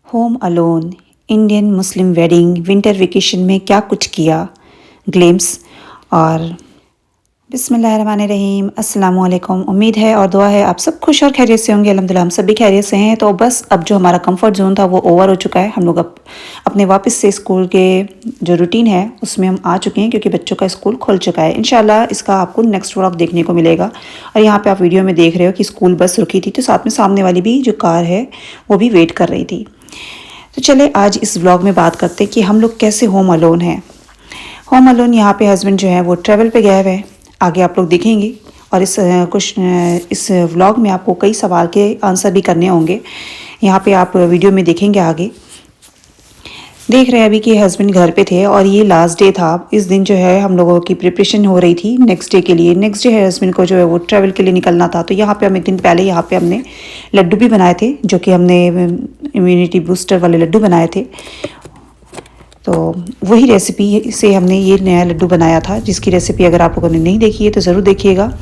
Home alone, Indian Muslim wedding, winter vacation में क्या कुछ किया, ग्लिम्स। और बिस्मिल्लाहिर्रहमानिर्रहीम, अस्सलाम वालेकुम। उम्मीद है और दुआ है आप सब खुश और खैरियत से होंगे। अल्हम्दुलिल्लाह हम सब भी खैरियत से हैं। तो बस अब जो हमारा कंफर्ट जोन था वो ओवर हो चुका है। हम लोग अब अपने वापस से स्कूल के जो रूटीन है उसमें हम आ चुके हैं, क्योंकि बच्चों का स्कूल खुल चुका है। इंशाल्लाह इसका आपको नेक्स्ट व्लॉग देखने को मिलेगा। और यहाँ पे आप वीडियो में देख रहे हो कि स्कूल बस रुकी थी, तो साथ में सामने वाली भी जो कार है वो भी वेट कर रही थी। तो चले आज इस व्लॉग में बात करते हैं कि हम लोग कैसे होम अलोन हैं। होम अलोन यहाँ पे हस्बैंड जो है वो ट्रैवल पे गए हुए हैं, आगे आप लोग देखेंगे। और इस व्लॉग में आपको कई सवाल के आंसर भी करने होंगे, यहाँ पे आप वीडियो में देखेंगे। आगे देख रहे हैं अभी कि हस्बैंड घर पे थे और ये लास्ट डे था। इस दिन जो है हम लोगों की प्रिपरेशन हो रही थी नेक्स्ट डे के लिए। नेक्स्ट डे है हस्बैंड को जो है वो ट्रैवल के लिए निकलना था। तो यहाँ पे हम एक दिन पहले यहाँ पे हमने लड्डू भी बनाए थे, जो कि हमने इम्यूनिटी बूस्टर वाले लड्डू बनाए थे। तो वही रेसिपी से हमने ये नया लड्डू बनाया था, जिसकी रेसिपी अगर आप लोगों ने नहीं देखी है तो ज़रूर देखिएगा।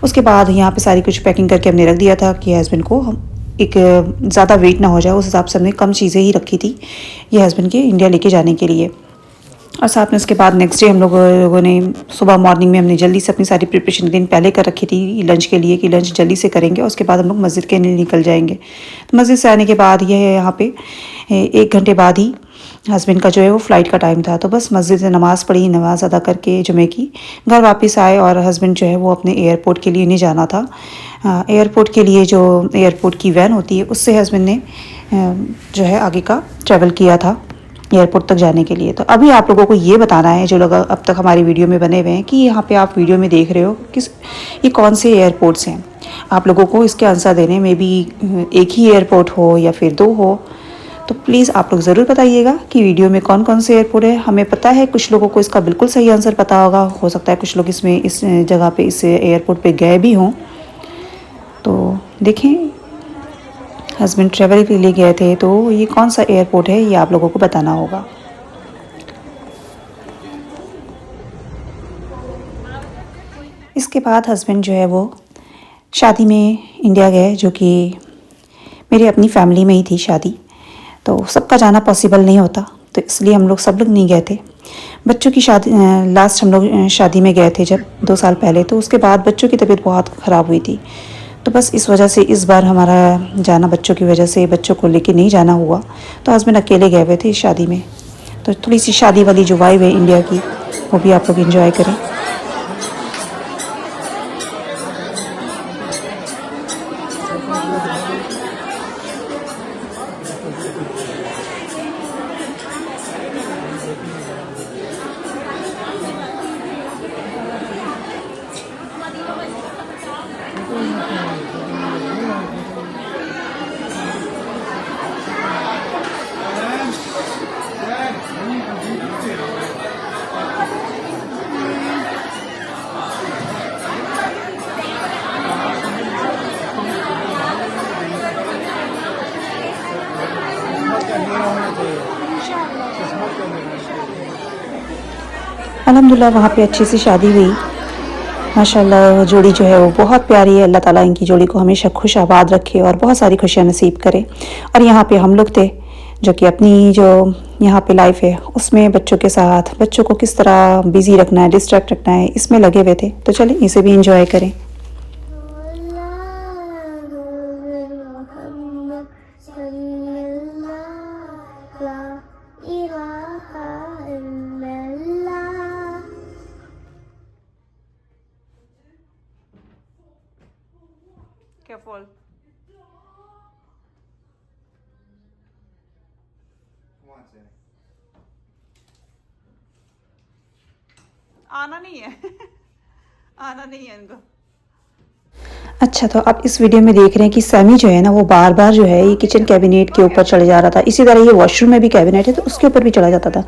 उसके बाद यहाँ पे सारी कुछ पैकिंग करके हमने रख दिया था कि हस्बैंड को हम एक ज़्यादा वेट ना हो जाए, उस हिसाब से हमने कम चीज़ें ही रखी थी ये हस्बैंड के इंडिया लेके जाने के लिए। और साथ में उसके बाद नेक्स्ट डे हम लोगों ने सुबह मॉर्निंग में हमने जल्दी से अपनी सारी प्रिपरेशन दिन पहले कर रखी थी लंच के लिए, कि लंच जल्दी से करेंगे। उसके बाद हम लोग मस्जिद के लिए निकल जाएंगे। तो मस्जिद से आने के बाद ये है यहाँ पे 1 घंटे बाद ही हस्बैंड का जो है वो फ़्लाइट का टाइम था। तो बस मस्जिद से नमाज़ पढ़ी, नमाज़ अदा करके जुमे की घर वापस आए। और हस्बैंड जो है वो अपने एयरपोर्ट के लिए नहीं जाना था। एयरपोर्ट के लिए जो एयरपोर्ट की वैन होती है उससे हस्बैंड ने जो है आगे का ट्रैवल किया था एयरपोर्ट तक जाने के लिए। तो अभी आप लोगों को ये बताना है, जो लोग अब तक हमारी वीडियो में बने हुए हैं, कि यहाँ पे आप वीडियो में देख रहे हो कि ये कौन से एयरपोर्ट्स हैं। आप लोगों को इसके आंसर देने में भी एक ही एयरपोर्ट हो या फिर 2 हो, तो प्लीज़ आप लोग ज़रूर बताइएगा कि वीडियो में कौन कौन से एयरपोर्ट है। हमें पता है कुछ लोगों को इसका बिल्कुल सही आंसर पता होगा, हो सकता है कुछ लोग इसमें इस जगह पे इस एयरपोर्ट पे गए भी हों। तो देखें, हस्बैंड ट्रैवल के लिए गए थे, तो ये कौन सा एयरपोर्ट है ये आप लोगों को बताना होगा। इसके बाद हस्बैंड जो है वो शादी में इंडिया गए, जो कि मेरी अपनी फैमिली में ही थी शादी। तो सबका जाना पॉसिबल नहीं होता, तो इसलिए हम लोग सब लोग नहीं गए थे। बच्चों की शादी लास्ट हम लोग शादी में गए थे जब 2 साल पहले, तो उसके बाद बच्चों की तबीयत बहुत ख़राब हुई थी। तो बस इस वजह से इस बार हमारा जाना बच्चों की वजह से बच्चों को लेके नहीं जाना हुआ। तो हस्बैंड अकेले गए हुए थे इस शादी में। तो थोड़ी सी शादी वाली जो वाइब है इंडिया की, वो भी आप लोग एंजॉय करें। अल्हम्दुलिल्लाह वहाँ पे अच्छी सी शादी हुई। माशाल्लाह जोड़ी जो है वो बहुत प्यारी है। अल्लाह ताला इनकी जोड़ी को हमेशा खुश आबाद रखे और बहुत सारी खुशियाँ नसीब करे। और यहाँ पे हम लोग थे, जो कि अपनी जो यहाँ पे लाइफ है उसमें बच्चों के साथ बच्चों को किस तरह बिज़ी रखना है, डिस्ट्रैक्ट रखना है, इसमें लगे हुए थे। तो चलें इसे भी इंजॉय करें। Careful. आना नहीं है आना नहीं है इनको। अच्छा, तो आप इस वीडियो में देख रहे हैं कि सैमी जो है ना वो बार बार जो है ये किचन कैबिनेट के ऊपर चढ़ जा रहा था। इसी तरह ये वॉशरूम में भी कैबिनेट है तो उसके ऊपर भी चढ़ा जाता था।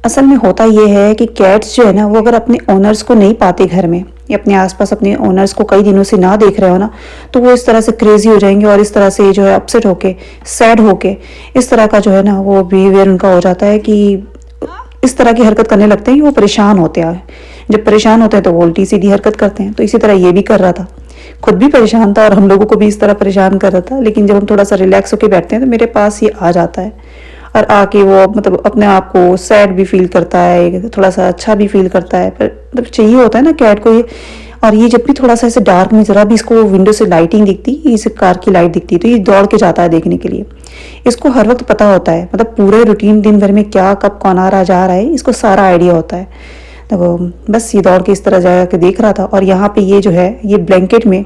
असल में होता ये है कि कैट्स जो है ना वो अगर अपने ओनर्स को नहीं पाते घर में, या अपने आसपास अपने ओनर्स को कई दिनों से ना देख रहे हो ना, तो वो इस तरह से क्रेजी हो जाएंगे और इस तरह से जो है अपसेट होके, सैड होके, इस तरह का जो है ना वो बिहेवियर उनका हो जाता है कि इस तरह की हरकत करने लगते हैं कि वो परेशान होते हैं। जब परेशान होते हैं तो वो उल्टी सीधी हरकत करते हैं। तो इसी तरह ये भी कर रहा था, खुद भी परेशान था और हम लोगों को भी इस तरह परेशान कर रहा था। लेकिन जब हम थोड़ा सा रिलैक्स होकर बैठते हैं तो मेरे पास ये आ जाता है और आके वो मतलब अपने आप को सैड भी फील करता है, थोड़ा सा अच्छा भी फील करता है। पर मतलब चाहिए होता है ना कैट को ये। और ये जब भी थोड़ा सा ऐसे डार्क में ज़रा भी इसको विंडो से लाइटिंग दिखती, इस कार की लाइट दिखती, तो ये दौड़ के जाता है देखने के लिए। इसको हर वक्त पता होता है, मतलब पूरे रूटीन दिन भर में क्या कब कौन आ रहा जा रहा है, इसको सारा आइडिया होता है। तो बस ये दौड़ के इस तरह जा के देख रहा था। और यहाँ पे ये जो है ये ब्लैंकेट में,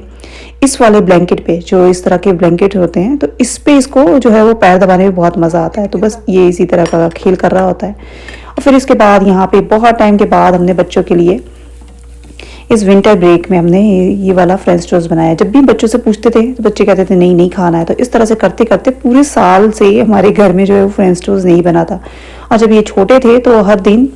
इस वाले ब्लैंकेट पे जो इस तरह के ब्लैंकेट होते हैं, तो इस पे इसको जो है वो पैर दबाने में बहुत मज़ा आता है। तो बस ये इसी तरह का खेल कर रहा होता है। और फिर इसके बाद यहाँ पे बहुत टाइम के बाद हमने बच्चों के लिए इस विंटर ब्रेक में हमने ये वाला फ्रेंच टोस्ट बनाया। जब भी बच्चों से पूछते थे तो बच्चे कहते थे नहीं नहीं खाना है। तो इस तरह से करते करते पूरे साल से हमारे घर में जो है वो फ्रेंच टोस्ट नहीं बना था। और जब ये छोटे थे तो हर दिन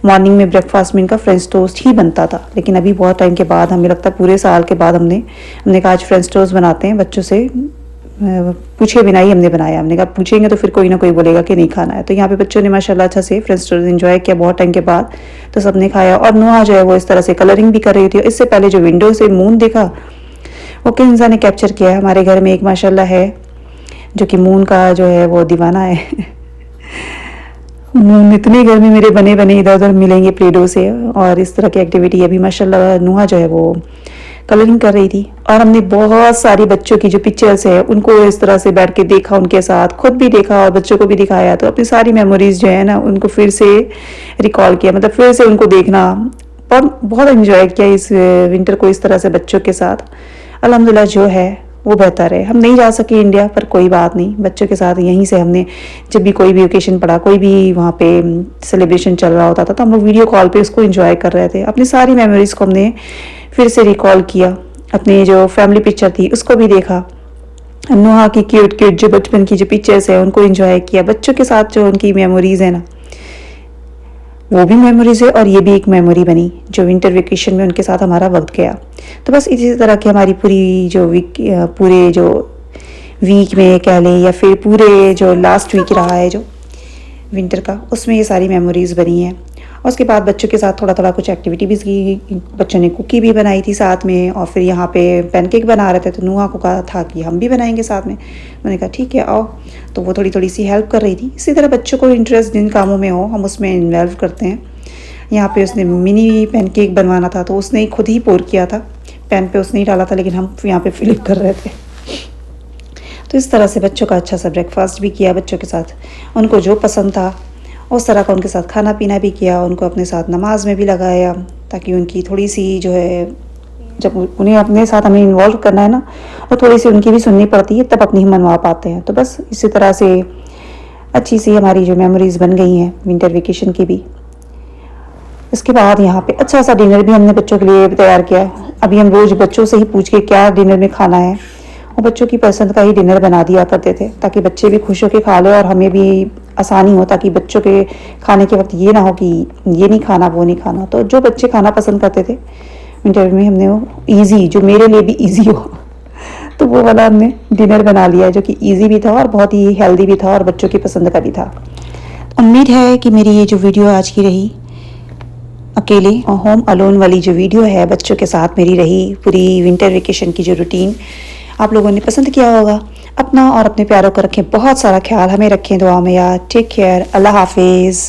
मॉर्निंग में ब्रेकफास्ट में इनका फ्रेंच टोस्ट ही बनता था। लेकिन अभी बहुत टाइम के बाद, हमें लगता है पूरे साल के बाद, हमने कहा आज फ्रेंच टोस्ट बनाते हैं। बच्चों से पूछे बिना ही हमने बनाया। हमने कहा पूछेंगे तो फिर कोई ना कोई बोलेगा कि नहीं खाना है। तो यहाँ पे बच्चों ने माशाल्लाह अच्छा से फ्रेंच टोस्ट एंजॉय किया बहुत टाइम के बाद। तो सबने खाया। और नुआ जो है वो इस तरह से कलरिंग भी कर रही थी। इससे पहले जो विंडो से मून देखा वो किन्जा ने कैप्चर किया। हमारे घर में एक माशाल्लाह है जो कि मून का जो है वो दीवाना है। इतने घर में मेरे बने बने इधर उधर मिलेंगे प्लेडो से। और इस तरह की एक्टिविटी अभी माशाल्लाह नुहा जो है वो कलरिंग कर रही थी। और हमने बहुत सारी बच्चों की जो पिक्चर्स है उनको इस तरह से बैठ के देखा, उनके साथ खुद भी देखा और बच्चों को भी दिखाया। तो अपनी सारी मेमोरीज जो है ना उनको फिर से रिकॉल किया, मतलब फिर से उनको देखना। और बहुत एंजॉय किया इस विंटर को इस तरह से बच्चों के साथ। अल्हम्दुलिल्लाह जो है वो बेहतर है। हम नहीं जा सके इंडिया, पर कोई बात नहीं, बच्चों के साथ यहीं से हमने जब भी कोई भी ओकेशन पड़ा, कोई भी वहाँ पे सेलिब्रेशन चल रहा होता था, तो हम लोग वीडियो कॉल पे उसको एंजॉय कर रहे थे। अपनी सारी मेमोरीज को हमने फिर से रिकॉल किया। अपनी जो फैमिली पिक्चर थी उसको भी देखा। नुहा की क्यूट क्यूट जो बचपन की जो पिक्चर्स है उनको एंजॉय किया। बच्चों के साथ जो उनकी मेमोरीज है ना वो भी मेमोरीज है और ये भी एक मेमोरी बनी जो विंटर वेकेशन में उनके साथ हमारा वक्त गया। तो बस इसी तरह की हमारी पूरे जो वीक में कह लें या फिर पूरे जो लास्ट वीक रहा है जो विंटर का, उसमें ये सारी मेमोरीज बनी हैं। और उसके बाद बच्चों के साथ थोड़ा थोड़ा कुछ एक्टिविटी भी की। बच्चों ने कुकी भी बनाई थी साथ में। और फिर यहाँ पे पैनकेक बना रहे थे तो नुआ को कहा था कि हम भी बनाएंगे साथ में। मैंने कहा ठीक है आओ। तो वो थोड़ी थोड़ी सी हेल्प कर रही थी। इसी तरह बच्चों को इंटरेस्ट जिन कामों में हो हम उसमें इन्वॉल्व करते हैं। यहाँ पे उसने मिनी पैनकेक बनवाना था तो उसने खुद ही पोर किया था। पैन पे उसने ही डाला था लेकिन हम यहाँ पे फिलिप कर रहे थे। तो इस तरह से बच्चों का अच्छा सा ब्रेकफास्ट भी किया बच्चों के साथ। उनको जो पसंद था उस तरह का उनके साथ खाना पीना भी किया। उनको अपने साथ नमाज में भी लगाया ताकि उनकी थोड़ी सी जो है, जब उन्हें अपने साथ हमें इन्वॉल्व करना है ना, और थोड़ी सी उनकी भी सुननी पड़ती है, तब अपनी ही मनवा पाते हैं। तो बस इसी तरह से अच्छी सी हमारी जो मेमोरीज़ बन गई हैं विंटर वेकेशन की भी। इसके बाद यहाँ पे अच्छा सा डिनर भी हमने बच्चों के लिए तैयार किया। अभी हम रोज़ बच्चों से ही पूछ के क्या डिनर में खाना है, और बच्चों की पसंद का ही डिनर बना दिया करते थे ताकि बच्चे भी खुश होकर खा लें और हमें भी आसानी हो, ताकि बच्चों के खाने के वक्त ये ना हो कि ये नहीं खाना वो नहीं खाना। तो जो बच्चे खाना पसंद करते थे विंटर में हमने वो ईजी, जो मेरे लिए भी ईजी हो तो वो वाला हमने डिनर बना लिया जो कि ईजी भी था और बहुत ही हेल्दी भी था और बच्चों की पसंद का भी था। उम्मीद है कि मेरी ये जो वीडियो आज की रही, अकेले होम अलोन वाली जो वीडियो है बच्चों के साथ मेरी रही, पूरी विंटर वेकेशन की जो रूटीन, आप लोगों ने पसंद किया होगा। अपना और अपने प्यारों का रखें बहुत सारा ख्याल, हमें रखें दुआ में याद। टेक केयर, अल्लाह हाफिज़।